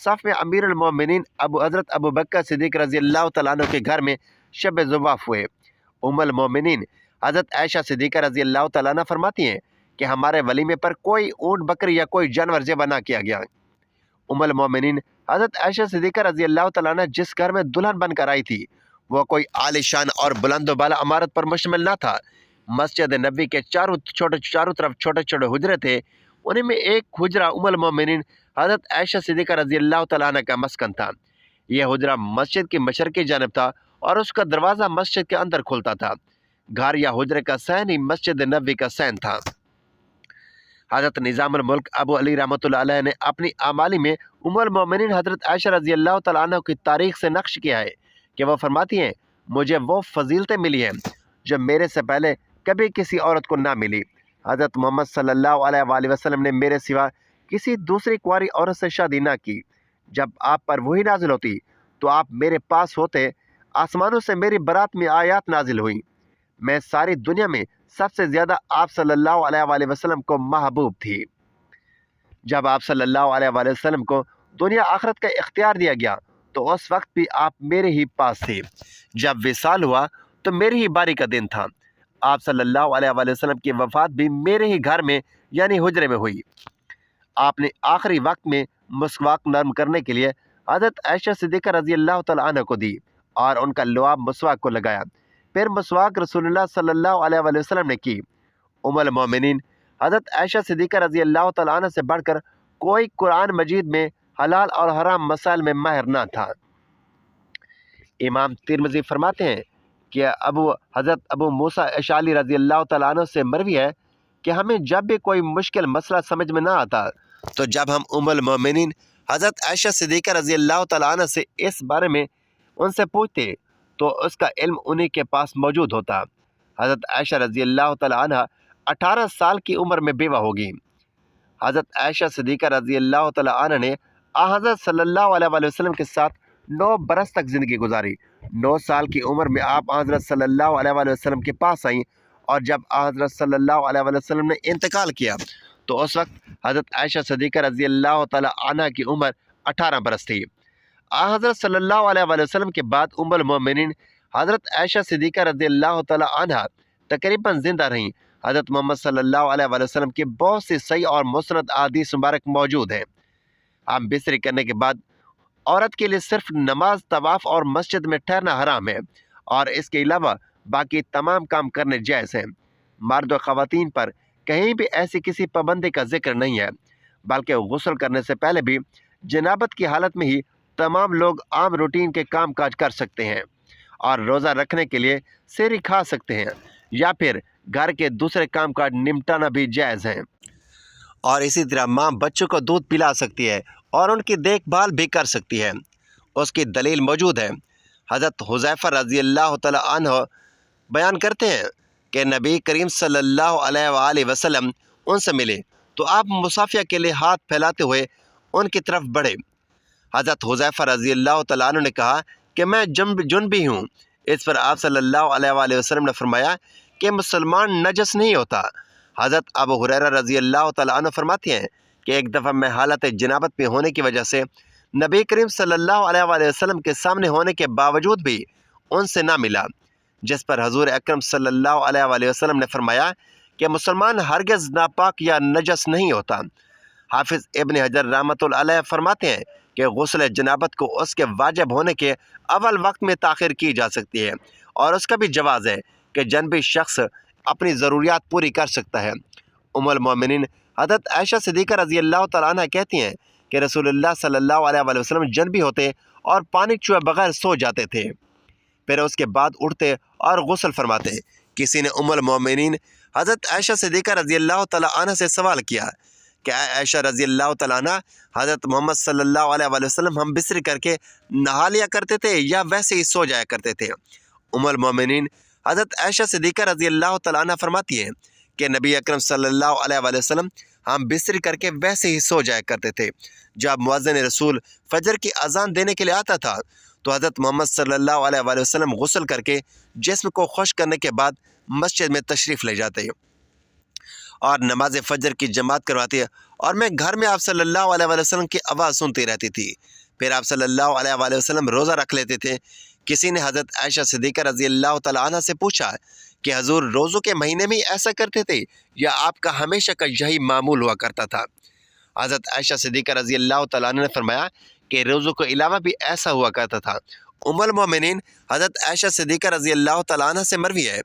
صف میں امیر المومنین حضرت ابو بکر صدیق رضی اللہ تعالیٰ عنہ کے گھر میں شب زواف ہوئے۔ ام المومنین حضرت عائشہ صدیقہ رضی اللہ تعالیٰ عنہ فرماتی ہیں کہ ہمارے ولیمے پر کوئی اونٹ بکری یا کوئی جانور ذبح نہ کیا گیا۔ ام المومنین حضرت عائشہ صدیقہ رضی اللہ تعالیٰ عنہ جس گھر میں دلہن بن کر آئی تھی وہ کوئی عالی شان اور بلند و بالا عمارت پر مشتمل نہ تھا۔ مسجد نبی کے چاروں طرف چھوٹے چھوٹے حجرے تھے، انہیں میں ایک حجرہ ام المومنین حضرت عائشہ صدیقہ رضی اللہ تعالیٰ عنہ کا مسکن تھا۔ یہ حجرہ مسجد کی مشرقی جانب تھا اور اس کا دروازہ مسجد کے اندر کھلتا تھا۔ گھر یا حجرے کا صحن ہی مسجد نبی کا صحن تھا۔ حضرت نظام الملک ابو علی رحمۃ اللہ علیہ نے اپنی اعمالی میں ام المومنین حضرت عائشہ رضی اللہ تعالیٰ عنہ کی تاریخ سے نقش کیا ہے کہ وہ فرماتی ہیں مجھے وہ فضیلتیں ملی ہیں جو میرے سے پہلے کبھی کسی عورت کو نہ ملی۔ حضرت محمد صلی اللہ علیہ وآلہ وسلم نے میرے سوا کسی دوسری کنواری عورت سے شادی نہ کی۔ جب آپ پر وہی نازل ہوتی تو آپ میرے پاس ہوتے، آسمانوں سے میری برات میں آیات نازل ہوئیں۔ میں ساری دنیا میں سب سے زیادہ آپ صلی اللہ علیہ وآلہ وسلم کو محبوب تھی۔ جب آپ صلی اللہ علیہ وآلہ وسلم کو دنیا آخرت کا اختیار دیا گیا تو اس وقت بھی آپ میرے ہی پاس تھے۔ جب وصال ہوا تو میری ہی باری کا دن تھا۔ آپ صلی اللہ علیہ وآلہ وسلم کی وفات بھی میرے ہی گھر میں یعنی حجرے میں ہوئی۔ آپ نے آخری وقت میں مسواک نرم کرنے کے لیے حضرت عائشہ صدیقہ رضی اللہ تعالیٰ عنہ کو دی اور ان کا لعاب مسواک کو لگایا۔ پھر مسواک رسول اللہ صلی اللہ علیہ وآلہ وسلم نے کی۔ ام المومنین حضرت عائشہ صدیقہ رضی اللہ تعالیٰ عنہ سے بڑھ کر کوئی قرآن مجید میں حلال اور حرام مسائل میں ماہر نہ تھا۔ امام ترمذی فرماتے ہیں کہ حضرت ابو موسیٰ اشعری رضی اللہ تعالیٰ عنہ سے مروی ہے کہ ہمیں جب بھی کوئی مشکل مسئلہ سمجھ میں نہ آتا تو جب ہم ام المومنین حضرت عائشہ صدیقہ رضی اللہ تعالیٰ عنہ سے اس بارے میں ان سے پوچھتے تو اس کا علم انہی کے پاس موجود ہوتا۔ حضرت عائشہ رضی اللہ تعالیٰ عنہ 18 سال کی عمر میں بیوہ ہوگی۔ حضرت عائشہ صدیقہ رضی اللہ تعالیٰ عنہ نے حضرت صلی اللہ علیہ وآلہ وسلم کے ساتھ 9 برس تک زندگی گزاری۔ 9 سال کی عمر میں آپ حضرت صلی اللہ علیہ وآلہ وسلم کے پاس آئیں اور جب حضرت صلی اللہ علیہ وآلہ وسلم نے انتقال کیا تو اس وقت حضرت عائشہ صدیقہ رضی اللہ تعالیٰ عنہ کی عمر 18 برس تھی۔ حضرت صلی اللہ علیہ وآلہ وسلم کے بعد ام المومنین حضرت عائشہ صدیقہ رضی اللہ تعالیٰ عنہ تقریباً زندہ رہیں۔ حضرت محمد صلی اللہ علیہ وآلہ وسلم کی بہت سی صحیح اور مسند احادیث مبارک موجود ہیں۔ ہم بستری کرنے کے بعد عورت کے لیے صرف نماز، طواف اور مسجد میں ٹھہرنا حرام ہے اور اس کے علاوہ باقی تمام کام کرنے جائز ہیں۔ مرد و خواتین پر کہیں بھی ایسی کسی پابندی کا ذکر نہیں ہے، بلکہ غسل کرنے سے پہلے بھی جنابت کی حالت میں ہی تمام لوگ عام روٹین کے کام کاج کر سکتے ہیں اور روزہ رکھنے کے لیے سحری کھا سکتے ہیں یا پھر گھر کے دوسرے کام کاج نمٹانا بھی جائز ہے۔ اور اسی طرح ماں بچوں کو دودھ پلا سکتی ہے اور ان کی دیکھ بھال بھی کر سکتی ہے۔ اس کی دلیل موجود ہے۔ حضرت حذیفہ رضی اللہ تعالیٰ عنہ بیان کرتے ہیں کہ نبی کریم صلی اللہ علیہ وآلہ وسلم ان سے ملے تو آپ مصافحہ کے لیے ہاتھ پھیلاتے ہوئے ان کی طرف بڑھے۔ حضرت حذیفہ رضی اللہ تعالیٰ عنہ نے کہا کہ میں جنبی ہوں۔ اس پر آپ صلی اللہ علیہ وآلہ وسلم نے فرمایا کہ مسلمان نجس نہیں ہوتا۔ حضرت ابو ہریرہ رضی اللہ تعالیٰ عنہ فرماتے ہیں کہ ایک دفعہ میں حالت جنابت میں ہونے کی وجہ سے نبی کریم صلی اللہ علیہ وآلہ وسلم کے سامنے ہونے کے باوجود بھی ان سے نہ ملا، جس پر حضور اکرم صلی اللہ علیہ وآلہ وسلم نے فرمایا کہ مسلمان ہرگز ناپاک یا نجس نہیں ہوتا۔ حافظ ابن حجر رحمۃ اللہ علیہ فرماتے ہیں کہ غسل جنابت کو اس کے واجب ہونے کے اول وقت میں تاخیر کی جا سکتی ہے اور اس کا بھی جواز ہے کہ جنبی شخص اپنی ضروریات پوری کر سکتا ہے۔ ام المومنین حضرت عائشہ صدیقہ رضی اللہ تعالیٰ عنہ کہتی ہیں کہ رسول اللہ صلی اللہ علیہ وآلہ وسلم جنبی ہوتے اور پانی چوئے بغیر سو جاتے تھے، پھر اس کے بعد اٹھتے اور غسل فرماتے۔ کسی نے ام المومنین حضرت عائشہ صدیقہ رضی اللہ تعالیٰ عنہ سے سوال کیا کہ عائشہ رضی اللہ تعالیٰ عنہ، حضرت محمد صلی اللہ علیہ وآلہ وسلم ہم بستری کر کے نہا لیا کرتے تھے یا ویسے ہی سو جایا کرتے تھے؟ ام المومنین حضرت عائشہ صدیقہ رضی اللہ تعالیٰ عنہ فرماتی ہیں کہ نبی اکرم صلی اللہ علیہ وآلہ وسلم ہم بستری کر کے ویسے ہی سو جایا کرتے تھے۔ جب مؤذن رسول فجر کی اذان دینے کے لیے آتا تھا تو حضرت محمد صلی اللہ علیہ وآلہ وسلم غسل کر کے جسم کو خشک کرنے کے بعد مسجد میں تشریف لے جاتے اور نماز فجر کی جماعت کرواتے اور میں گھر میں آپ صلی اللہ علیہ وآلہ وسلم کی آواز سنتی رہتی تھی۔ پھر آپ صلی اللہ علیہ وآلہ وسلم روزہ رکھ لیتے تھے۔ کسی نے حضرت عائشہ صدیقہ رضی اللہ تعالیٰ عنہ سے پوچھا کہ حضور روزوں کے مہینے میں ایسا کرتے تھے یا آپ کا ہمیشہ کا یہی معمول ہوا کرتا تھا؟ حضرت عائشہ صدیقہ رضی اللہ تعالیٰ عنہ نے فرمایا کہ روزوں کے علاوہ بھی ایسا ہوا کرتا تھا۔ ام المومنین حضرت عائشہ صدیقہ رضی اللہ تعالیٰ عنہ سے مروی ہے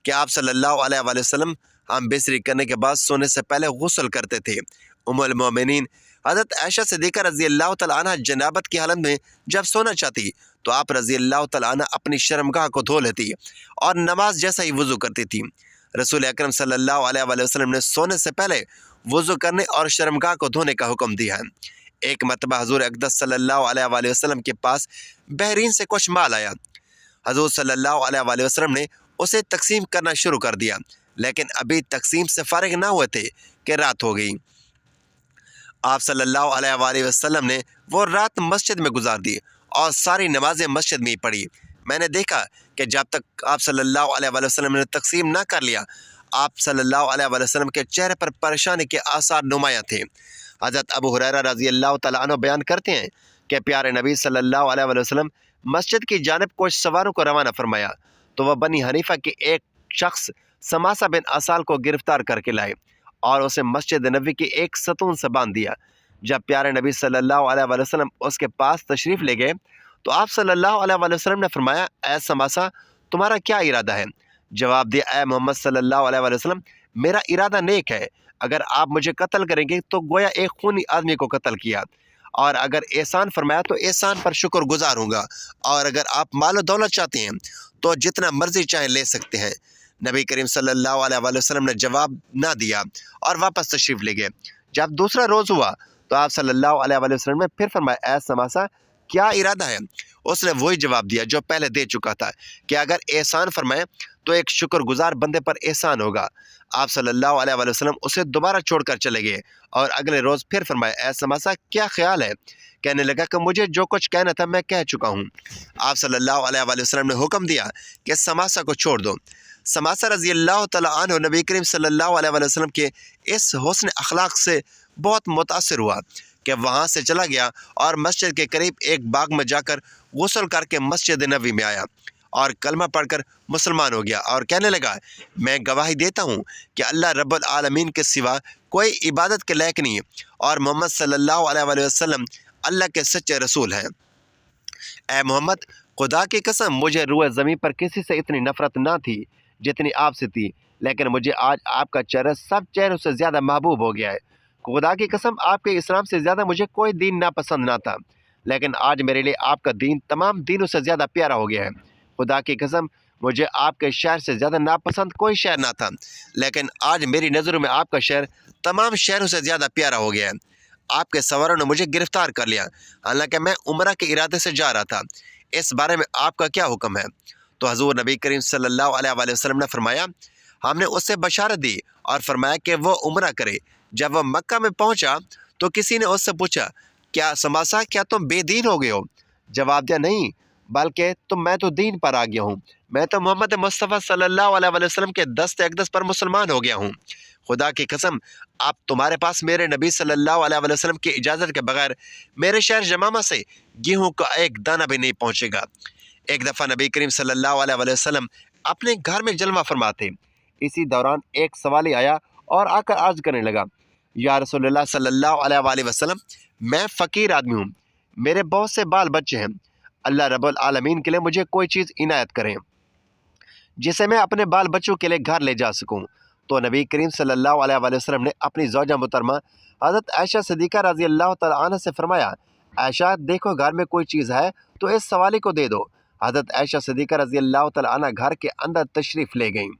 کہ آپ صلی اللہ علیہ وآلہ وسلم ہم بستری کرنے کے بعد سونے سے پہلے غسل کرتے تھے۔ ام المومنین حضرت عائشہ صدیقہ رضی اللہ تعالیٰ عنہ جنابت کی حالت میں جب سونا چاہتی تو آپ رضی اللہ تعالیٰ عنہ اپنی شرمگاہ کو دھو لیتی اور نماز جیسا ہی وضو کرتی تھی۔ رسول اکرم صلی اللہ علیہ وآلہ وسلم نے سونے سے پہلے وضو کرنے اور شرمگاہ کو دھونے کا حکم دیا ہے۔ ایک مرتبہ حضور اقدس صلی اللہ علیہ وآلہ وسلم کے پاس بحرین سے کچھ مال آیا۔ حضور صلی اللہ علیہ وآلہ وسلم نے اسے تقسیم کرنا شروع کر دیا، لیکن ابھی تقسیم سے فارغ نہ ہوئے تھے کہ رات ہو گئی۔ آپ صلی اللہ علیہ وآلہ وسلم نے وہ رات مسجد میں گزار دی اور ساری نمازیں مسجد میں ہی پڑھی۔ میں نے دیکھا کہ جب تک آپ صلی اللہ علیہ وآلہ وسلم نے تقسیم نہ کر لیا، آپ صلی اللہ علیہ وآلہ وسلم کے چہرے پر پریشانی کے آثار نمایاں تھے۔ حضرت ابو ہریرہ رضی اللہ تعالیٰ عنہ بیان کرتے ہیں کہ پیارے نبی صلی اللہ علیہ وآلہ وسلم مسجد کی جانب کچھ سواروں کو روانہ فرمایا تو وہ بنی حنیفہ کے ایک شخص سماسہ بن اسال کو گرفتار کر کے لائے اور اسے مسجد نبوی کی ایک ستون سے باندھ دیا۔ جب پیارے نبی صلی اللہ علیہ وآلہ وسلم اس کے پاس تشریف لے گئے تو آپ صلی اللہ علیہ وآلہ وسلم نے فرمایا، اے سماسہ تمہارا کیا ارادہ ہے؟ جواب دیا، اے محمد صلی اللہ علیہ وآلہ وسلم میرا ارادہ نیک ہے، اگر آپ مجھے قتل کریں گے تو گویا ایک خونی آدمی کو قتل کیا، اور اگر احسان فرمایا تو احسان پر شکر گزار ہوں گا، اور اگر آپ مال و دولت چاہتے ہیں تو جتنا مرضی چاہیں لے سکتے ہیں۔ نبی کریم صلی اللہ علیہ وآلہ وسلم نے جواب نہ دیا اور واپس تشریف لے گئے۔ جب دوسرا روز ہوا تو آپ صلی اللہ علیہ وآلہ وسلم نے پھر فرمایا، اے سماسہ کیا ارادہ ہے؟ اس نے وہی جواب دیا جو پہلے دے چکا تھا کہ اگر احسان فرمائے تو ایک شکر گزار بندے پر احسان ہوگا۔ آپ صلی اللہ علیہ وآلہ وسلم اسے دوبارہ چھوڑ کر چلے گئے اور اگلے روز پھر فرمایا، اے سماسہ کیا خیال ہے؟ کہنے لگا کہ مجھے جو کچھ کہنا تھا میں کہہ چکا ہوں۔ آپ صلی اللہ علیہ وآلہ وسلم نے حکم دیا کہ سماسہ کو چھوڑ دو۔ سماسہ رضی اللہ تعالیٰ عنہ نبی کریم صلی اللہ علیہ وآلہ وسلم کے اس حسن اخلاق سے بہت متاثر ہوا کہ وہاں سے چلا گیا اور مسجد کے قریب ایک باغ میں جا کر غسل کر کے مسجد نبوی میں آیا اور کلمہ پڑھ کر مسلمان ہو گیا اور کہنے لگا، میں گواہی دیتا ہوں کہ اللہ رب العالمین کے سوا کوئی عبادت کے لائق نہیں اور محمد صلی اللہ علیہ وآلہ وسلم اللہ کے سچے رسول ہیں۔ اے محمد خدا کی قسم مجھے روئے زمین پر کسی سے اتنی نفرت نہ تھی جتنی آپ سے تھی، لیکن مجھے آج آپ کا چہرہ سب چہروں سے زیادہ محبوب ہو گیا ہے۔ خدا کی قسم آپ کے اسلام سے زیادہ مجھے کوئی دین ناپسند نہ تھا، لیکن آج میرے لیے آپ کا دین تمام دینوں سے زیادہ پیارا ہو گیا ہے۔ خدا کی قسم مجھے آپ کے شہر سے زیادہ ناپسند کوئی شہر نہ تھا، لیکن آج میری نظروں میں آپ کا شہر تمام شہروں سے زیادہ پیارا ہو گیا ہے۔ آپ کے سواروں نے مجھے گرفتار کر لیا، حالانکہ میں عمرہ کے ارادے سے جا رہا تھا۔ اس بارے میں آپ کا کیا حکم ہے؟ تو حضور نبی کریم صلی اللہ علیہ وآلہ وسلم نے فرمایا، ہم نے اس سے بشارت دی اور فرمایا کہ وہ عمرہ کرے۔ جب وہ مکہ میں پہنچا تو کسی نے اس سے پوچھا، کیا سماسہ کیا تم بے دین ہو گئے ہو؟ جواب دیا، نہیں بلکہ میں تو دین پر آ گیا ہوں، میں تو محمد مصطفیٰ صلی اللہ علیہ وآلہ وسلم کے دست اقدس پر مسلمان ہو گیا ہوں۔ خدا کی قسم اب تمہارے پاس میرے نبی صلی اللہ علیہ وآلہ وسلم کی اجازت کے بغیر میرے شہر یمامہ سے گیہوں کا ایک دانہ بھی نہیں پہنچے گا۔ ایک دفعہ نبی کریم صلی اللہ علیہ وآلہ وسلم اپنے گھر میں جلوہ فرماتے، اسی دوران ایک سوالی آیا اور آ کر عرض کرنے لگا، یا رسول اللہ صلی اللہ علیہ وآلہ وسلم میں فقیر آدمی ہوں، میرے بہت سے بال بچے ہیں، اللہ رب العالمین کے لیے مجھے کوئی چیز عنایت کریں جسے میں اپنے بال بچوں کے لیے گھر لے جا سکوں۔ تو نبی کریم صلی اللہ علیہ وآلہ وسلم نے اپنی زوجہ محترمہ حضرت عائشہ صدیقہ رضی اللہ تعالیٰ عنہ سے فرمایا، عائشہ دیکھو گھر میں کوئی چیز ہے تو اس سوالی کو دے دو۔ حضرت عائشہ صدیقہ رضی اللہ تعالیٰ عنہ گھر کے اندر تشریف لے گئیں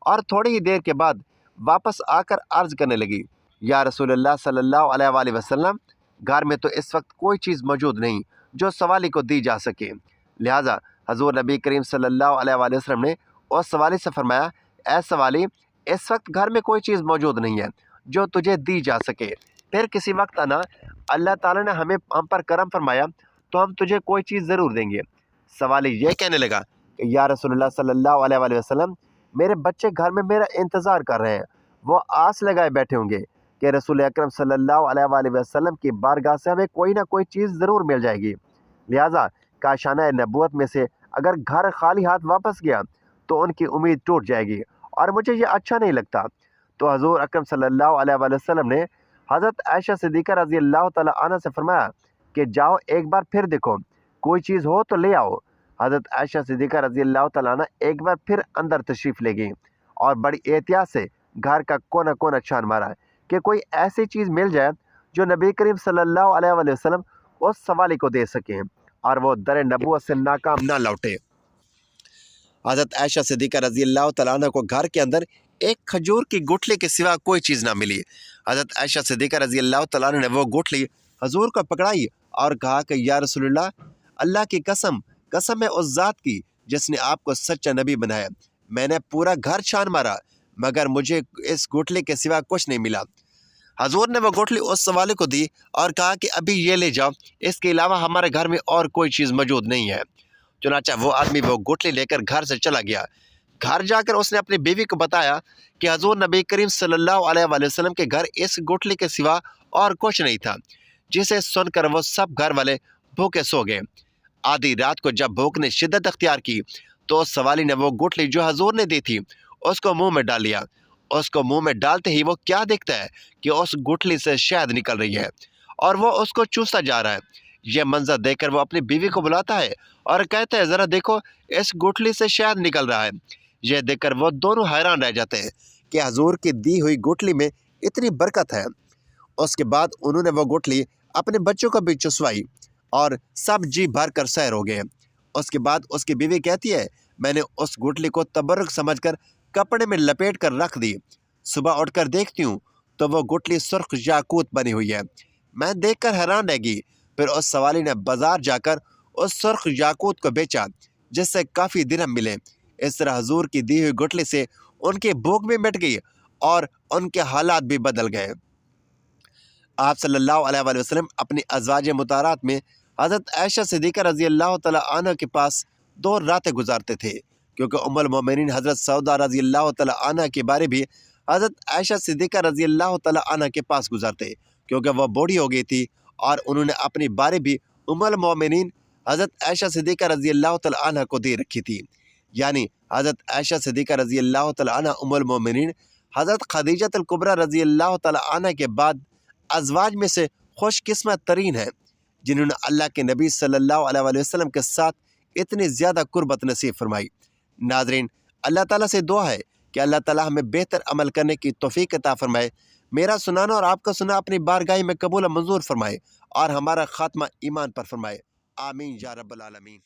اور تھوڑی ہی دیر کے بعد واپس آ کر عرض کرنے لگی، یا رسول اللہ صلی اللہ علیہ وآلہ وسلم گھر میں تو اس وقت کوئی چیز موجود نہیں جو سوالی کو دی جا سکے۔ لہٰذا حضور نبی کریم صلی اللہ علیہ وآلہ وسلم نے اس سوالی سے فرمایا، اے سوالی اس وقت گھر میں کوئی چیز موجود نہیں ہے جو تجھے دی جا سکے، پھر کسی وقت آنا اللہ تعالیٰ نے ہم پر کرم فرمایا تو ہم تجھے کوئی چیز ضرور دیں گے۔ سوالی یہ کہنے لگا کہ یا رسول اللہ صلی اللہ علیہ وآلہ وسلم میرے بچے گھر میں میرا انتظار کر رہے ہیں، وہ آس لگائے بیٹھے ہوں گے کہ رسول اکرم صلی اللہ علیہ وآلہ وسلم کی بارگاہ سے ہمیں کوئی نہ کوئی چیز ضرور مل جائے گی، لہٰذا کاشانہ نبوت میں سے اگر گھر خالی ہاتھ واپس گیا تو ان کی امید ٹوٹ جائے گی اور مجھے یہ اچھا نہیں لگتا۔ تو حضور اکرم صلی اللہ علیہ وآلہ وسلم نے حضرت عائشہ صدیقہ رضی اللہ تعالیٰ عنہ سے فرمایا کہ جاؤ ایک بار پھر دیکھو، کوئی چیز ہو تو لے آؤ۔ حضرت عائشہ صدیقہ رضی اللہ تعالیٰ عنہ ایک بار پھر اندر تشریف لے گئیں اور بڑی احتیاط سے گھر کا کونا کونا چھان مارا کہ کوئی ایسی چیز مل جائے جو نبی کریم صلی اللہ علیہ وآلہ وسلم اس سوالی کو دے سکیں اور وہ در نبوت سے ناکام نہ لوٹے۔ حضرت عائشہ صدیقہ رضی اللہ تعالیٰ عنہ کو گھر کے اندر ایک کھجور کی گٹھلی کے سوا کوئی چیز نہ ملی۔ حضرت عائشہ صدیقہ رضی اللہ تعالیٰ عنہ نے وہ گٹھلی حضور کو پکڑائی اور کہا کہ یا رسول اللہ، اللہ کی قسم ہے اس ذات کی جس نے آپ کو سچا نبی بنایا، میں نے پورا گھر چھان مارا مگر مجھے اس گٹھلی کے سوا کچھ نہیں ملا۔ حضور نے وہ گٹھلی اس سوالے کو دی اور کہا کہ ابھی یہ لے جاؤ، اس کے علاوہ ہمارے گھر میں اور کوئی چیز موجود نہیں ہے۔ چنانچہ وہ آدمی وہ گٹھلی لے کر گھر سے چلا گیا۔ گھر جا کر اس نے اپنی بیوی کو بتایا کہ حضور نبی کریم صلی اللہ علیہ وآلہ وسلم کے گھر اس گٹھلی کے سوا اور کچھ نہیں تھا، جسے سن کر وہ سب گھر والے بھوکے سو گئے۔ آدھی رات کو جب بھوک نے شدت اختیار کی تو اس سوالی نے وہ گٹھلی جو حضور نے دی تھی اس کو منہ میں ڈال لیا۔ اس کو منہ میں ڈالتے ہی وہ کیا دیکھتا ہے کہ اس گٹھلی سے شہد نکل رہی ہے اور وہ اس کو چوستا جا رہا ہے۔ یہ منظر دیکھ کر وہ اپنی بیوی کو بلاتا ہے اور کہتا ہے ذرا دیکھو، اس گٹھلی سے شہد نکل رہا ہے۔ یہ دیکھ کر وہ دونوں حیران رہ جاتے ہیں کہ حضور کی دی ہوئی گٹھلی میں اتنی برکت ہے۔ اس کے بعد انہوں نے وہ گٹھلی اپنے بچوں کو بھی چسوائی اور سب جی بھر کر سیر ہو گئے۔ اس کے بعد اس کی بیوی کہتی ہے میں نے اس گٹھلی کو تبرک سمجھ کر کپڑے میں لپیٹ کر رکھ دی، صبح اٹھ کر دیکھتی ہوں تو وہ گٹھلی سرخ یاقوت بنی ہوئی ہے۔ میں دیکھ کر حیران رہ گئی۔ پھر اس سوالی نے بازار جا کر اس سرخ یاقوت کو بیچا جس سے کافی درہم ملے۔ اس طرح حضور کی دی ہوئی گٹھلی سے ان کی بھوک بھی مٹ گئی اور ان کے حالات بھی بدل گئے۔ آپ صلی اللہ علیہ وآلہ وسلم اپنی ازواج مطہرات میں حضرت عائشہ صدیقہ رضی اللہ تعالیٰ عنہ کے پاس 2 راتیں گزارتے تھے، کیونکہ ام المومنین حضرت سودا رضی اللہ تعالیٰ عنہ کے بارے بھی حضرت عائشہ صدیقہ رضی اللہ تعالیٰ عنہ کے پاس گزارتے، کیونکہ وہ بوڑھی ہو گئی تھی اور انہوں نے اپنی بارے بھی ام المومنین حضرت عائشہ صدیقہ رضی اللہ تعالیٰ عنہ کو دے رکھی تھی۔ یعنی حضرت عائشہ صدیقہ رضی اللہ تعالیٰ عنہ ام المومنین حضرت خدیجہ الکبریٰ رضی اللہ تعالیٰ عنہ کے بعد ازواج میں سے خوش قسمت ترین ہیں، جنہوں نے اللہ کے نبی صلی اللہ علیہ وآلہ وسلم کے ساتھ اتنی زیادہ قربت نصیب فرمائی۔ ناظرین، اللہ تعالیٰ سے دعا ہے کہ اللہ تعالیٰ ہمیں بہتر عمل کرنے کی توفیق عطا فرمائے، میرا سنانا اور آپ کا سنا اپنی بارگاہ میں قبول و منظور فرمائے اور ہمارا خاتمہ ایمان پر فرمائے، آمین یا رب العالمین۔